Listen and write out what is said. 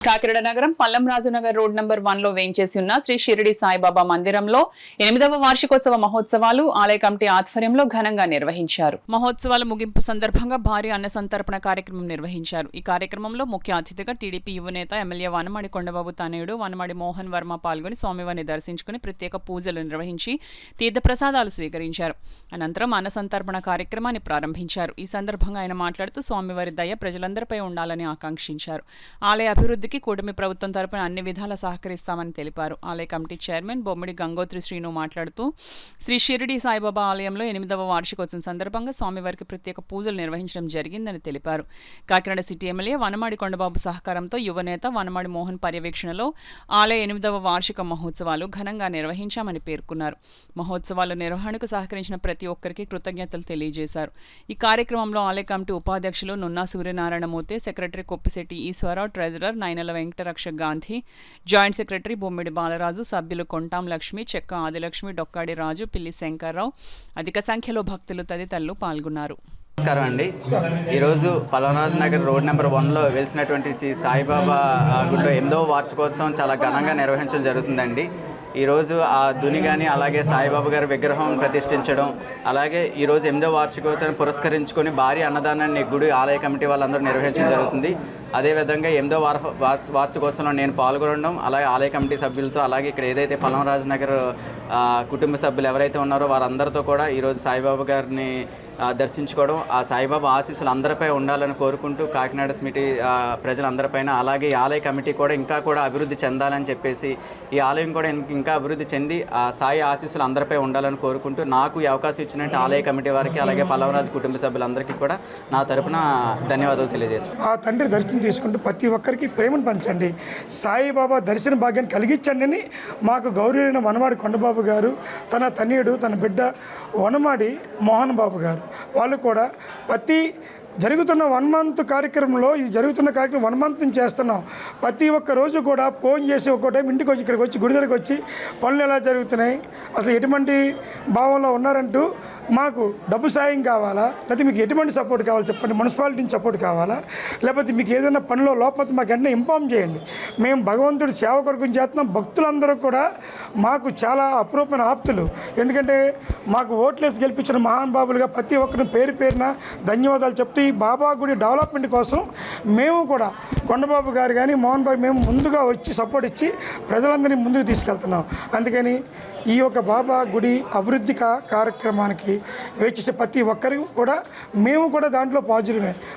కాకినాడ నగరం Pallam Raju Nagar road number 1 లో వేంచేసి ఉన్న శ్రీ షిరిడి సాయిబాబా మందిరంలో 8వ వార్షికోత్సవ మహోత్సవాలు ఆలయ కమిటీ ఆధ్వర్యంలో ఘనంగా నిర్వహించారు. మహోత్సవాల ముగింపు సందర్భంగా భారీ అన్న సంతర్పణ కార్యక్రమం నిర్వహించారు. ఈ కార్యక్రమంలో ముఖ్య అతిథిగా టీడీపీ యువనేత ఎమ్మెల్యే వనమాడి కొండబాబు తనయుడు వనమాడి మోహన్ వర్మ పాల్గొని స్వామివారిని దర్శించుకుని ప్రత్యేక పూజలు నిర్వహించి తీర్థప్రసాదాలు స్వీకరించారు. అనంతరం అన్న సంతర్పణ కార్యక్రమాన్ని ప్రారంభించారు. ఈ సందర్భంగా ఆయన మాట్లాడుతూ స్వామివారి దయ ప్రజలందరిపై ఉండాలని ఆకాంక్షించారు. ఆలయ అభివృద్ధి కూటమి ప్రభుత్వం తరపున అన్ని విధాలా సహకరిస్తామని తెలిపారు. ఆలయ కమిటీ చైర్మన్ బొమ్మిడి గంగోత్రి శ్రీను మాట్లాడుతూ శ్రీ షిరిడి సాయిబాబా ఆలయంలో 8వ వార్షికోత్సవం సందర్భంగా స్వామివారికి ప్రత్యేక పూజలు నిర్వహించడం జరిగిందని తెలిపారు. కాకినాడ సిటీ ఎమ్మెల్యే వనమాడి కొండబాబు సహకారంతో యువనేత వనమాడి మోహన్ పర్యవేక్షణలో ఆలయ 8వ వార్షిక మహోత్సవాలు ఘనంగా నిర్వహించామని పేర్కొన్నారు. మహోత్సవాల నిర్వహణకు సహకరించిన ప్రతి ఒక్కరికి కృతజ్ఞతలు తెలియజేశారు. ఈ కార్యక్రమంలో ఆలయ కమిటీ ఉపాధ్యక్షులు Nunna Suryanarayanamurthy, secretary Koppisetti Eswararao, treasurer Nainala Venkatarakshak Gandhi, joint secretary Bommidi Balaraju, సభ్యులు కొంటాం లక్ష్మి, చెక్క ఆదిలక్ష్మి, డొక్కాడి రాజు, పిల్లి శంకర్రావు, అధిక సంఖ్యలో భక్తులు తదితరులు పాల్గొన్నారు. నమస్కారం అండి. ఈరోజు పల్లంరాజు నగర్ రోడ్ నెంబర్ 1లో వెలిసినటువంటి శ్రీ సాయిబాబా గుడిలో 8వ వార్షికోత్సవం చాలా ఘనంగా నిర్వహించడం జరుగుతుందండి. ఈరోజు ఆ దుని కానీ అలాగే సాయిబాబా గారి విగ్రహం ప్రతిష్ఠించడం, అలాగే ఈరోజు 8వ వార్షికోత్సవం పురస్కరించుకొని భారీ అన్నదానాన్ని గుడి ఆలయ కమిటీ వాళ్ళందరూ నిర్వహించడం జరుగుతుంది. అదేవిధంగా 8వ వార్షికోత్సవంలో నేను పాల్గొనడం, అలాగే ఆలయ కమిటీ సభ్యులతో, అలాగే ఇక్కడ ఏదైతే పల్లంరాజు నగర్ కుటుంబ సభ్యులు ఎవరైతే ఉన్నారో వారందరితో కూడా ఈరోజు సాయిబాబా గారిని దర్శించుకోవడం, ఆ సాయిబాబా ఆశీస్సులు అందరిపై ఉండాలని కోరుకుంటూ కాకినాడ సిటీ ప్రజలందరిపైన, అలాగే ఈ ఆలయ కమిటీ కూడా ఇంకా అభివృద్ధి చెందాలని చెప్పేసి ఈ ఆలయం కూడా ఇంకా అభివృద్ధి చెంది ఆ సాయి ఆశీస్సులు అందరిపై ఉండాలని కోరుకుంటూ నాకు ఈ అవకాశం ఇచ్చినట్టు ఆలయ కమిటీ వారికి అలాగే పల్లంరాజు కుటుంబ సభ్యులందరికీ కూడా నా తరపున ధన్యవాదాలు తెలియజేస్తున్నాను. ఆ తండ్రి దర్శనం తీసుకుంటూ ప్రతి ఒక్కరికి ప్రేమను పంచండి, సాయిబాబా దర్శన భాగ్యాన్ని కలిగించండి అని మాకు గౌరవైన వనమాడి కొండబాబు గారు, తన తనయుడు, తన బిడ్డ వనమాడి మోహన్ బాబు గారు వాళ్ళు కూడా ప్రతి జరుగుతున్న 1 మంత్ కార్యక్రమంలో, ఇది జరుగుతున్న కార్యక్రమం 1 మంత్ నుంచి చేస్తున్నాం. ప్రతి ఒక్క రోజు కూడా ఫోన్ చేసి ఒక్కో టైం ఇంటికి వచ్చి ఇక్కడికి వచ్చి గుడి దగ్గరికి వచ్చి పనులు ఎలా జరుగుతున్నాయి, అసలు ఎటువంటి భావంలో ఉన్నారంటూ మాకు డబ్బు సాయం కావాలా, లేకపోతే మీకు ఎటువంటి సపోర్ట్ కావాలి చెప్పండి, మున్సిపాలిటీ నుంచి సపోర్ట్ కావాలా, లేకపోతే మీకు ఏదైనా పనిలో లోపల మాకు వెంటనే ఇన్ఫామ్ చేయండి. మేము భగవంతుడి సేవ కొరకు చేస్తున్నాం. భక్తులందరూ కూడా మాకు చాలా అపురూపమైన ఆప్తులు. ఎందుకంటే మాకు ఓట్లేసి గెలిపించిన మహానుభావులుగా ప్రతి ఒక్కరిని పేరు పేరున ధన్యవాదాలు చెప్తూ ఈ బాబా గుడి డెవలప్మెంట్ కోసం మేము కూడా కొండబాబు గారు కానీ మోహన్ బాబు మేము ముందుగా వచ్చి సపోర్ట్ ఇచ్చి ప్రజలందరినీ ముందుకు తీసుకెళ్తున్నాం. అందుకని ఈ యొక్క బాబా గుడి అభివృద్ధి కార్యక్రమానికి వేచేసే ప్రతి ఒక్కరు కూడా మేము కూడా దాంట్లో పాజిటివే.